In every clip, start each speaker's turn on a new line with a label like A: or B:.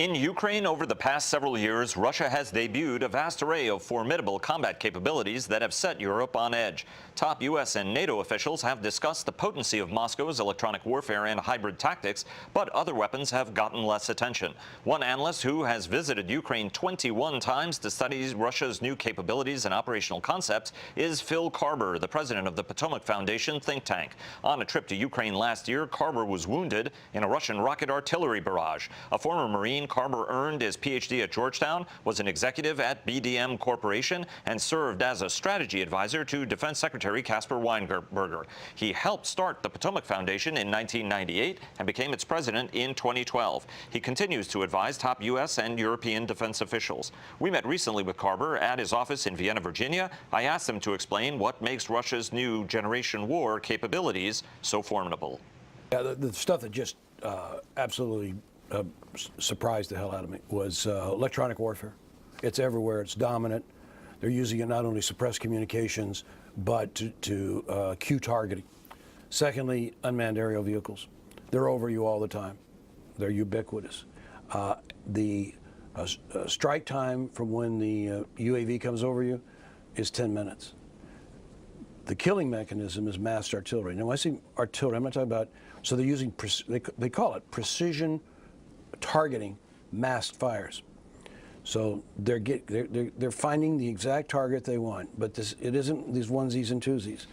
A: In Ukraine, over the past several years, Russia has debuted a vast array of formidable combat capabilities that have set Europe on edge. Top U.S. and NATO officials have discussed the potency of Moscow's electronic warfare and hybrid tactics, but other weapons have gotten less attention. One analyst who has visited Ukraine 21 times to study Russia's new capabilities and operational concepts is Phil Karber, the president of the Potomac Foundation think tank. On a trip to Ukraine last year, Karber was wounded in a Russian rocket artillery barrage. A former Marine, Karber earned his Ph.D. at Georgetown, was an executive at BDM Corporation, and served as a strategy advisor to Defense Secretary Caspar Weinberger. He helped start the Potomac Foundation in 1998 and became its president in 2012. He continues to advise top U.S. and European defense officials. We met recently with Karber at his office in Vienna, Virginia. I asked him to explain what makes Russia's new generation war capabilities so formidable.
B: Yeah, the stuff that just absolutely surprised the hell out of me was electronic warfare. It's everywhere. It's dominant. They're using it not only to suppress communications, but to cue targeting. Secondly, unmanned aerial vehicles. They're over you all the time. They're ubiquitous. The strike time from when the UAV comes over you is 10 minutes. The killing mechanism is massed artillery. Now, when I say artillery, I'm not talking about, so they're using, they call it precision targeting massed fires. So they're finding the exact target they want, but it isn't these onesies and twosies.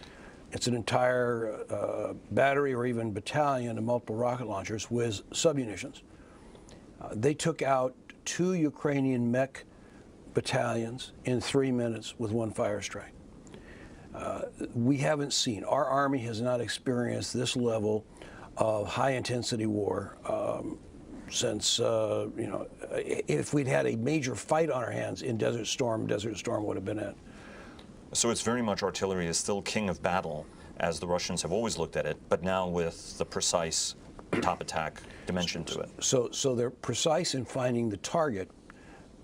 B: It's an entire battery or even battalion of multiple rocket launchers with submunitions. They took out 2 Ukrainian mech battalions in 3 minutes with one fire strike. We haven't seen, our Army has not experienced this level of high-intensity war since, if we'd had a major fight on our hands in Desert Storm would have been it.
A: So it's very much artillery is still king of battle, as the Russians have always looked at it, but now with the precise top attack dimension to it.
B: So they're precise in finding the target,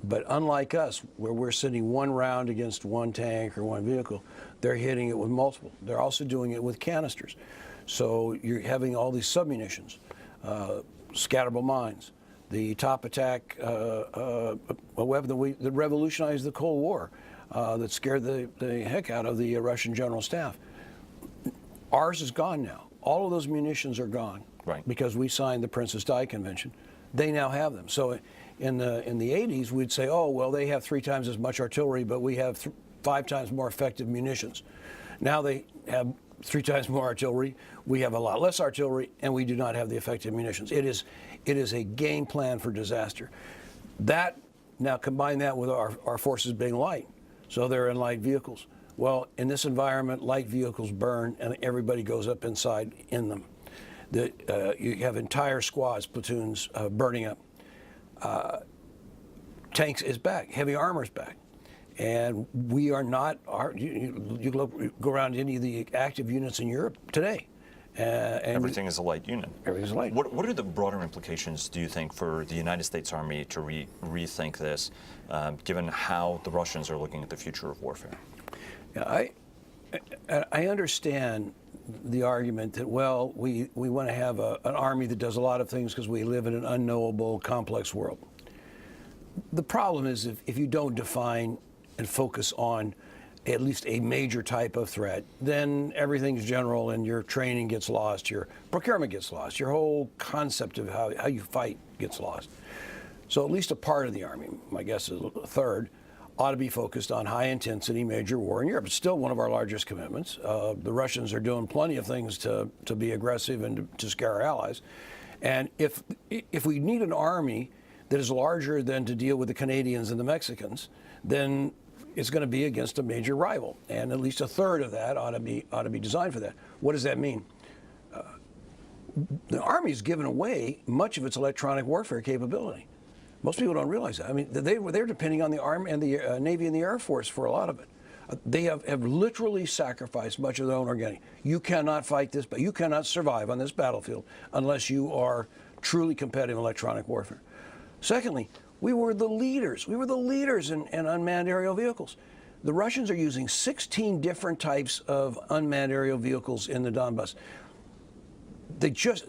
B: but unlike us, where we're sending one round against one tank or one vehicle, they're hitting it with multiple. They're also doing it with canisters. So you're having all these submunitions, scatterable mines, the top attack a weapon that revolutionized the Cold War, that scared the heck out of the Russian general staff. Ours is gone now. All of those munitions are gone,
A: right,
B: because we signed the Princess Di Convention. They now have them. So in the 80s, we'd say, oh, well, they have 3 times as much artillery, but we have 5 times more effective munitions. Now they have 3 times more artillery, we have a lot less artillery, and we do not have the effective munitions. It is a game plan for disaster. Now combine that with our forces being light, so they're in light vehicles. Well, in this environment, light vehicles burn, and everybody goes up inside in them. You have entire squads, platoons burning up. Tanks is back, heavy armor is back. And we are not, you go around to any of the active units in Europe today. And
A: everything is a light unit.
B: Everything is light.
A: What are the broader implications, do you think, for the United States Army to rethink this, given how the Russians are looking at the future of warfare?
B: Yeah, I understand the argument that, well, we want to have an army that does a lot of things because we live in an unknowable, complex world. The problem is if you don't define and focus on at least a major type of threat, then everything's general and your training gets lost, your procurement gets lost, your whole concept of how you fight gets lost. So at least a part of the Army, my guess is a third, ought to be focused on high-intensity major war in Europe. It's still one of our largest commitments. The Russians are doing plenty of things to be aggressive and to scare our allies. And if we need an army that is larger than to deal with the Canadians and the Mexicans, then it's going to be against a major rival, and at least a third of that ought to be designed for that. What does that mean? The Army's given away much of its electronic warfare capability. Most people don't realize that. I mean, they're depending on the Army and the Navy and the Air Force for a lot of it. They have literally sacrificed much of their own organic. You cannot fight this, but you cannot survive on this battlefield unless you are truly competitive in electronic warfare. Secondly, we were the leaders. We were the leaders in unmanned aerial vehicles. The Russians are using 16 different types of unmanned aerial vehicles in the Donbass. they just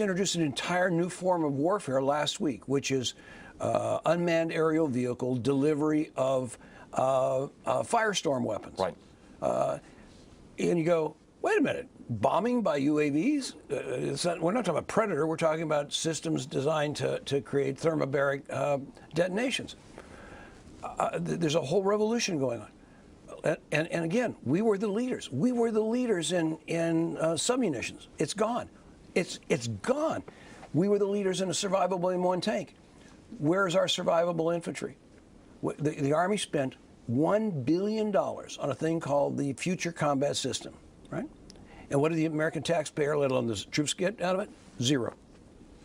B: introduced an entire new form of warfare last week, which is unmanned aerial vehicle delivery of firestorm weapons.
A: Right.
B: And you go, wait a minute, bombing by UAVs? We're not talking about Predator. We're talking about systems designed to create thermobaric detonations. There's a whole revolution going on. And again, we were the leaders. We were the leaders in submunitions. It's gone. It's gone. We were the leaders in a survivable M1 tank. Where's our survivable infantry? The Army spent $1 billion on a thing called the Future Combat System, right? And what did the American taxpayer, let alone the troops, get out of it? Zero,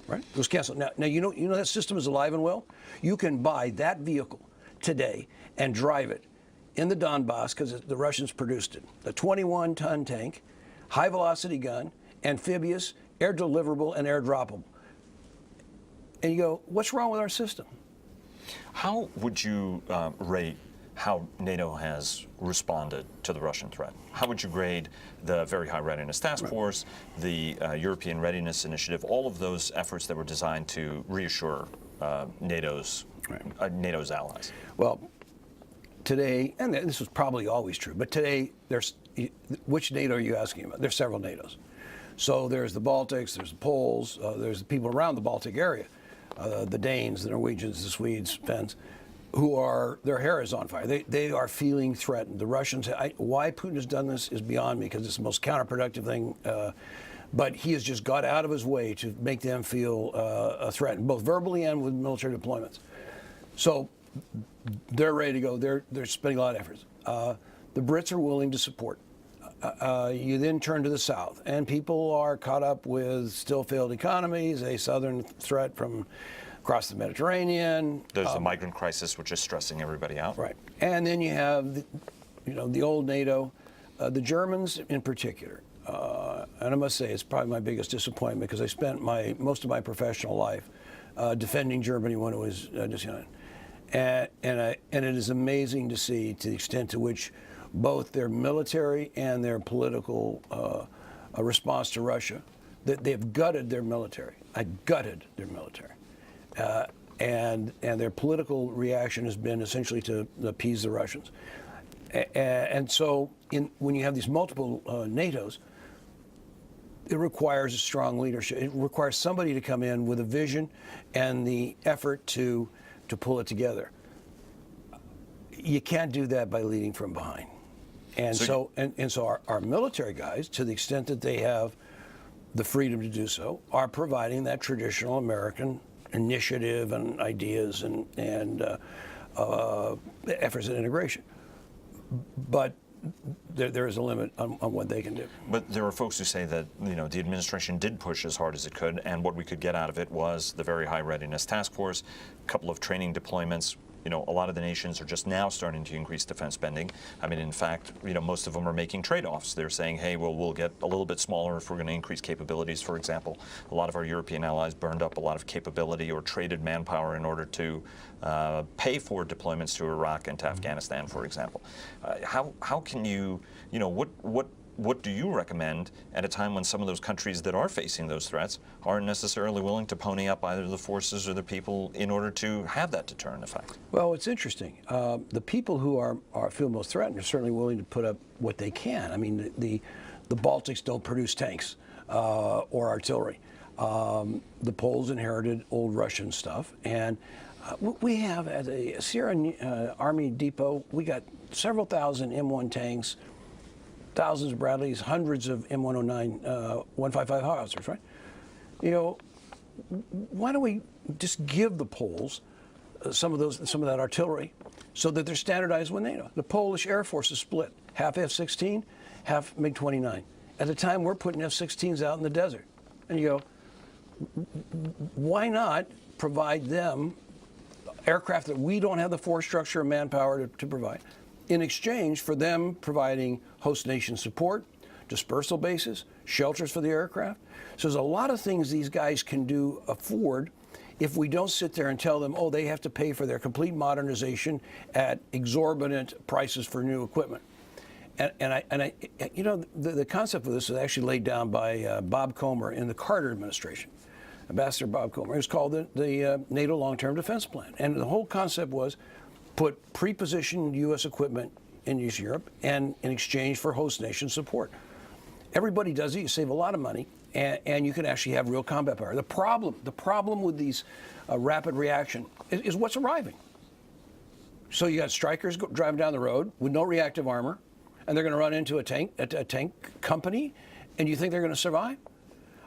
B: right? It was canceled. Now you know that system is alive and well? You can buy that vehicle today and drive it in the Donbass because the Russians produced it. The 21-ton tank, high-velocity gun, amphibious, air deliverable, and air droppable. And you go, what's wrong with our system?
A: How would you rate how NATO has responded to the Russian threat? How would you grade the Very High Readiness Task Force, the European Readiness Initiative, all of those efforts that were designed to reassure NATO's allies? Well,
B: today, and this was probably always true, but today, which NATO are you asking about? There's several NATOs. So there's the Baltics, there's the Poles, there's the people around the Baltic area, the Danes, the Norwegians, the Swedes, Finns, their hair is on fire. They are feeling threatened. The Russians, why Putin has done this is beyond me, because it's the most counterproductive thing. But he has just got out of his way to make them feel threatened, both verbally and with military deployments. So they're ready to go. They're spending a lot of efforts. The Brits are willing to support. You then turn to the south, and people are caught up with still failed economies, a southern threat from across the Mediterranean.
A: There's the migrant crisis, which is stressing everybody out.
B: Right. And then you have, the old NATO, the Germans in particular. And I must say, it's probably my biggest disappointment, because I spent most of my professional life defending Germany when it was disunited. And it is amazing to see, to the extent to which both their military and their political response to Russia, that they've gutted their military. Gutted their military. And their political reaction has been essentially to appease the Russians. And so when you have these multiple NATOs, it requires a strong leadership. It requires somebody to come in with a vision and the effort to pull it together. You can't do that by leading from behind. And so our military guys, to the extent that they have the freedom to do so, are providing that traditional American initiative and ideas and efforts at integration. But there is a limit on what they can do.
A: But there are folks who say that the administration did push as hard as it could, and what we could get out of it was the Very High Readiness Task Force, a couple of training deployments. A lot of the nations are just now starting to increase defense spending. I mean, in fact, most of them are making trade-offs. They're saying, hey, well, we'll get a little bit smaller if we're going to increase capabilities. For example, a lot of our European allies burned up a lot of capability or traded manpower in order to pay for deployments to Iraq and to Afghanistan, for example. How can you, what do you recommend at a time when some of those countries that are facing those threats aren't necessarily willing to pony up either the forces or the people in order to have that deterrent effect?
B: Well, it's interesting. The people who feel most threatened are certainly willing to put up what they can. I mean, the Baltics don't produce tanks or artillery. The Poles inherited old Russian stuff, and we have at the Sierra Army Depot, we got several thousand M1 tanks, thousands of Bradleys, hundreds of M109 155 howitzers, right? Why don't we just give the Poles some of that artillery so that they're standardized with NATO? The Polish Air Force is split, half F-16, half MiG-29. At the time, we're putting F-16s out in the desert. And you go, why not provide them aircraft that we don't have the force structure and manpower to provide, in exchange for them providing host nation support, dispersal bases, shelters for the aircraft? So there's a lot of things these guys can afford if we don't sit there and tell them, oh, they have to pay for their complete modernization at exorbitant prices for new equipment. You know, the concept of this was actually laid down by Bob Comer in the Carter administration. Ambassador Bob Comer. It was called the NATO Long-Term Defense Plan. And the whole concept was put pre-positioned U.S. equipment in East Europe and in exchange for host nation support. Everybody does it. You save a lot of money, and you can actually have real combat power. The problem with these rapid reaction is what's arriving. So you got strikers driving down the road with no reactive armor, and they're going to run into a tank company, and you think they're going to survive?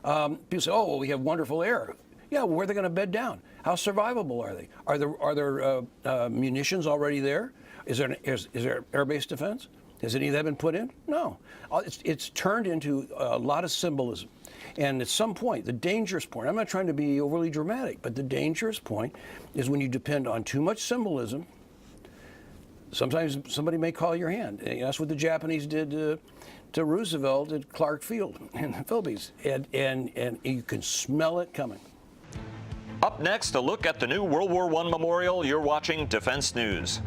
B: People say, "Oh, well, we have wonderful air." Yeah, well, where are they going to bed down? How survivable are they? Are there munitions already there? Is there air-based defense? Has any of that been put in? No. It's turned into a lot of symbolism. And at some point, the dangerous point, I'm not trying to be overly dramatic, but the dangerous point is when you depend on too much symbolism. Sometimes somebody may call your hand. That's what the Japanese did to Roosevelt at Clark Field in the Philippines. And you can smell it coming.
A: Up next, a look at the new World War I memorial. You're watching Defense News.